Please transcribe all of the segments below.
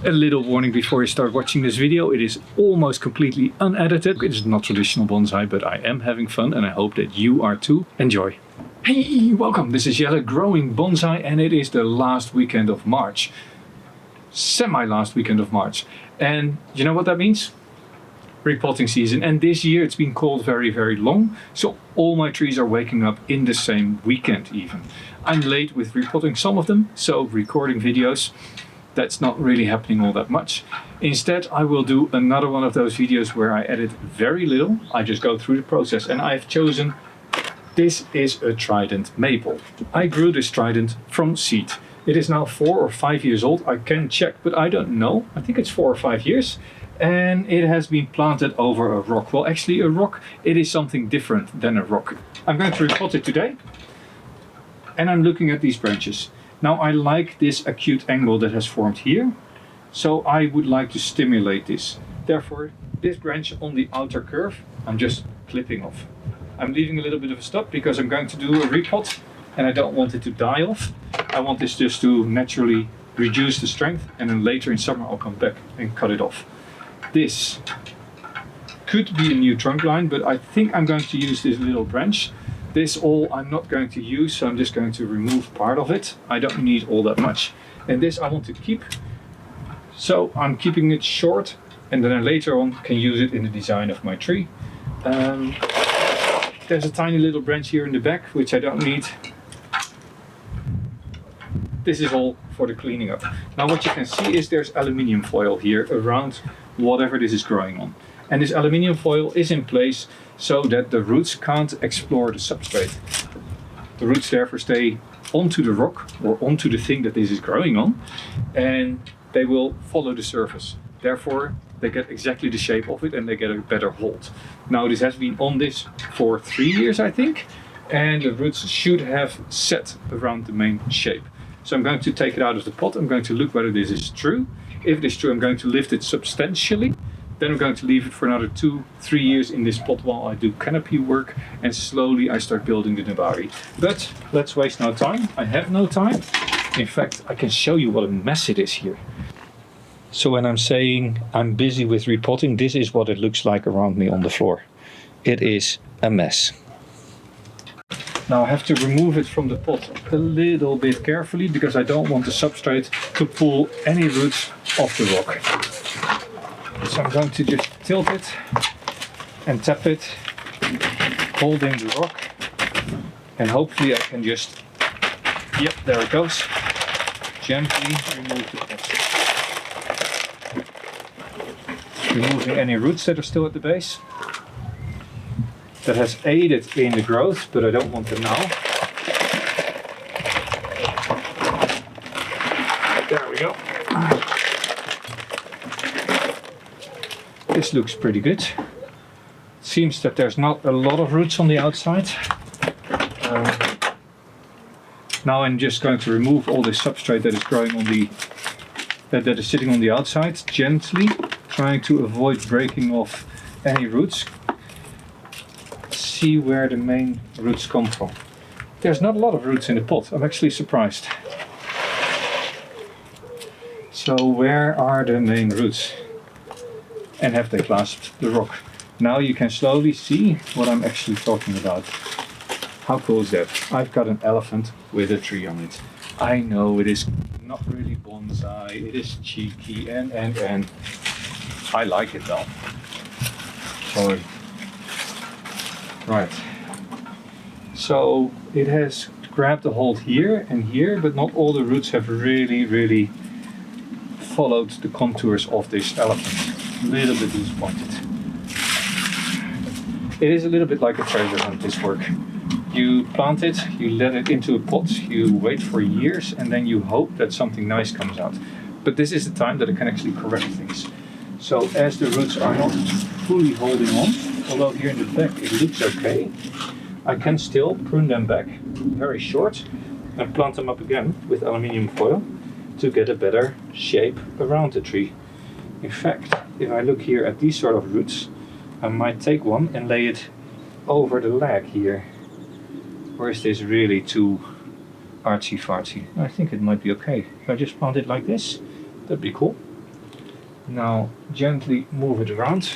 A little warning before you start watching this video, it is almost completely unedited. It is not traditional bonsai, but I am having fun and I hope that you are too. Enjoy! Hey, welcome! This is Jelle growing bonsai and it is the last weekend of March. Semi-last weekend of March. And you know what that means? Repotting season, and this year it's been cold very long, so all my trees are waking up in the same weekend even. I'm late with repotting some of them, so recording videos, that's not really happening all that much. Instead, I will do another one of those videos where I edit very little. I just go through the process, and I've chosen, this is a Trident maple. I grew this Trident from seed. It is now 4 or 5 years old. I can check, but I don't know. I think it's 4 or 5 years. And it has been planted over a rock. Well, actually a rock, it is something different than a rock. I'm going to repot it today. And I'm looking at these branches. Now I like this acute angle that has formed here. So I would like to stimulate this. Therefore, this branch on the outer curve, I'm just clipping off. I'm leaving a little bit of a stop because I'm going to do a repot and I don't want it to die off. I want this just to naturally reduce the strength, and then later in summer I'll come back and cut it off. This could be a new trunk line, but I think I'm going to use this little branch. This all I'm not going to use, so I'm just going to remove part of it. I don't need all that much. And this I want to keep. So I'm keeping it short, and then I later on can use it in the design of my tree. There's a tiny little branch here in the back, which I don't need. This is all for the cleaning up. Now what you can see is there's aluminium foil here around whatever this is growing on. And this aluminium foil is in place so that the roots can't explore the substrate. The roots therefore stay onto the rock or onto the thing that this is growing on, and they will follow the surface. Therefore they get exactly the shape of it and they get a better hold. Now this has been on this for 3 years I think, and the roots should have set around the main shape. So I'm going to take it out of the pot. I'm going to look whether this is true. If it is true, I'm going to lift it substantially. Then I'm going to leave it for another 2-3 years in this pot while I do canopy work, and slowly I start building the nabari. But let's waste no time. I have no time. In fact, I can show you what a mess it is here. So when I'm saying I'm busy with repotting, this is what it looks like around me on the floor. It is a mess. Now I have to remove it from the pot a little bit carefully because I don't want the substrate to pull any roots off the rock. So I'm going to just tilt it and tap it, holding the rock, and hopefully I can just, yep, there it goes, gently remove the pot. Removing any roots that are still at the base. That has aided in the growth, but I don't want them now. There we go. This looks pretty good. Seems that there's not a lot of roots on the outside. Now I'm just going to remove all this substrate that is growing on the that is sitting on the outside, gently, trying to avoid breaking off any roots. See where the main roots come from. There's not a lot of roots in the pot. I'm actually surprised. So where are the main roots? And have they clasped the rock? Now you can slowly see what I'm actually talking about. How cool is that? I've got an elephant with a tree on it. I know it is not really bonsai, it is cheeky and I like it though. Sorry. Right, so it has grabbed a hold here and here, but not all the roots have really followed the contours of this elephant. A little bit disappointed. It is a little bit like a treasure hunt, this work. You plant it, you let it into a pot, you wait for years, and then you hope that something nice comes out. But this is the time that I can actually correct things. So as the roots are not fully holding on, although here in the back it looks okay, I can still prune them back very short and plant them up again with aluminium foil to get a better shape around the tree. In fact, if I look here at these sort of roots, I might take one and lay it over the leg here. Or is this really too artsy-fartsy? I think it might be okay. If I just plant it like this, that'd be cool. Now gently move it around.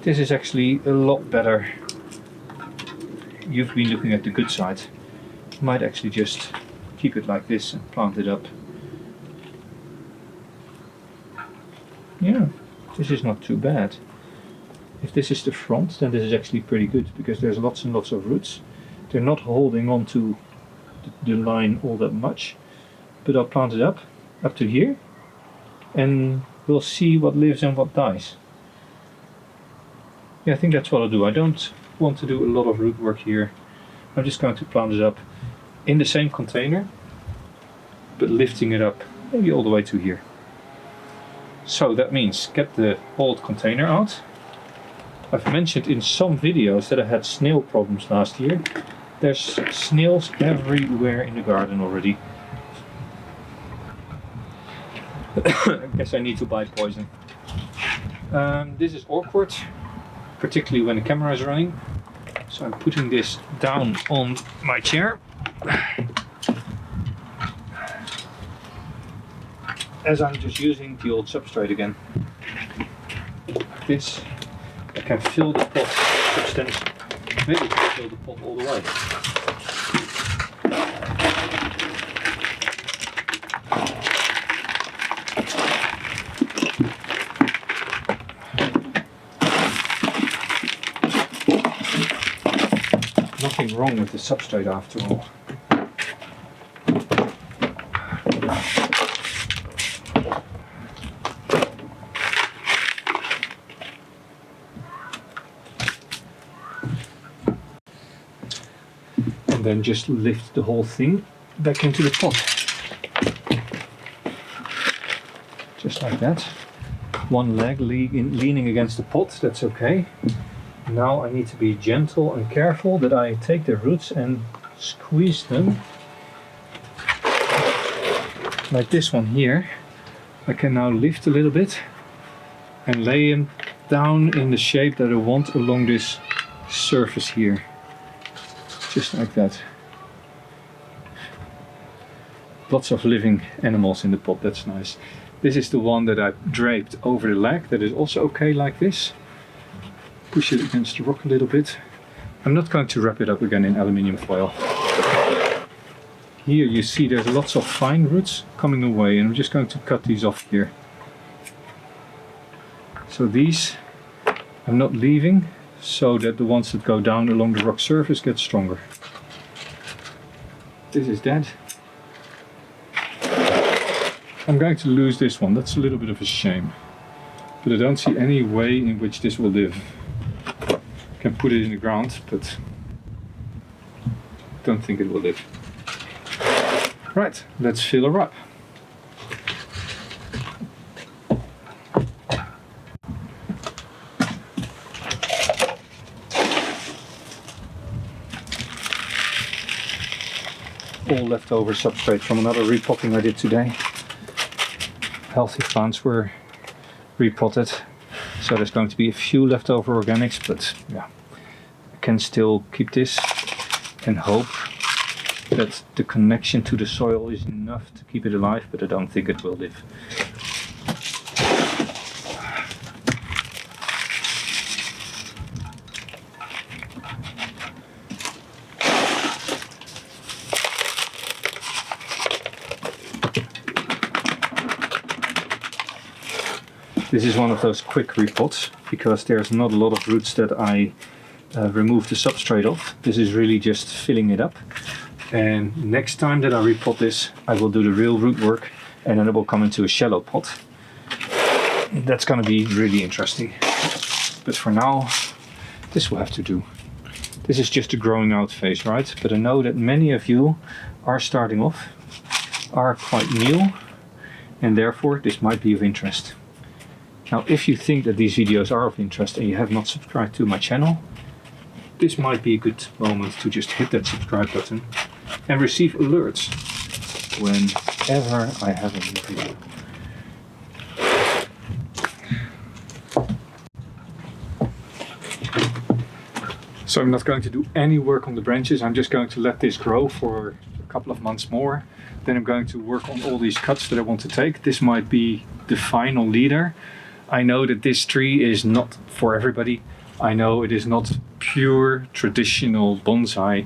This is actually a lot better. You've been looking at the good side. You might actually just keep it like this and plant it up. Yeah, this is not too bad. If this is the front, then this is actually pretty good because there's lots and lots of roots. They're not holding on to the line all that much, but I'll plant it up to here, and we'll see what lives and what dies. Yeah, I think that's what I'll do. I don't want to do a lot of root work here. I'm just going to plant it up in the same container, but lifting it up maybe all the way to here. So that means get the old container out. I've mentioned in some videos that I had snail problems last year. There's snails everywhere in the garden already. I guess I need to buy poison. This is awkward, particularly when the camera is running. So I'm putting this down on my chair. As I'm just using the old substrate again. Like this, I can fill the pot substantially. Maybe I can fill the pot all the way. Nothing wrong with the substrate after all. And then just lift the whole thing back into the pot. Just like that. One leg leaning against the pot, that's okay. Now I need to be gentle and careful that I take the roots and squeeze them. Like this one here. I can now lift a little bit and lay them down in the shape that I want along this surface here. Just like that. Lots of living animals in the pot, that's nice. This is the one that I draped over the leg, that is also okay like this. Push it against the rock a little bit. I'm not going to wrap it up again in aluminium foil. Here you see there's lots of fine roots coming away, and I'm just going to cut these off here. So these I'm not leaving, so that the ones that go down along the rock surface get stronger. This is dead. I'm going to lose this one, that's a little bit of a shame. But I don't see any way in which this will live. I can put it in the ground, but don't think it will live. Right, let's fill her up. All leftover substrate from another repotting I did today. Healthy plants were repotted, so there's going to be a few leftover organics, but yeah, I can still keep this and hope that the connection to the soil is enough to keep it alive, but I don't think it will live. This is one of those quick repots because there's not a lot of roots that I remove the substrate of. This is really just filling it up. And next time that I repot this, I will do the real root work, and then it will come into a shallow pot. That's going to be really interesting. But for now, this will have to do. This is just a growing out phase, right? But I know that many of you are starting off, are quite new, and therefore this might be of interest. Now, if you think that these videos are of interest and you have not subscribed to my channel, this might be a good moment to just hit that subscribe button and receive alerts whenever I have a new video. So I'm not going to do any work on the branches. I'm just going to let this grow for a couple of months more. Then I'm going to work on all these cuts that I want to take. This might be the final leader. I know that this tree is not for everybody. I know it is not pure traditional bonsai.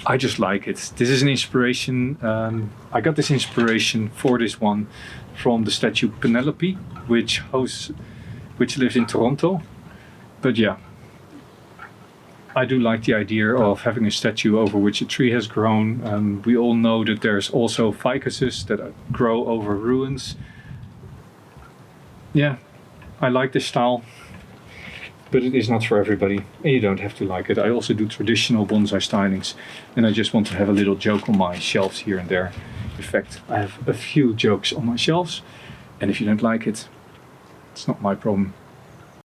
I just like it. This is an inspiration. I got this inspiration for this one from the statue Penelope, which lives in Toronto. But yeah, I do like the idea of having a statue over which a tree has grown. We all know that there's also ficuses that grow over ruins. Yeah, I like this style, but it is not for everybody, and you don't have to like it. I also do traditional bonsai stylings, and I just want to have a little joke on my shelves here and there. In fact, I have a few jokes on my shelves, and if you don't like it, it's not my problem.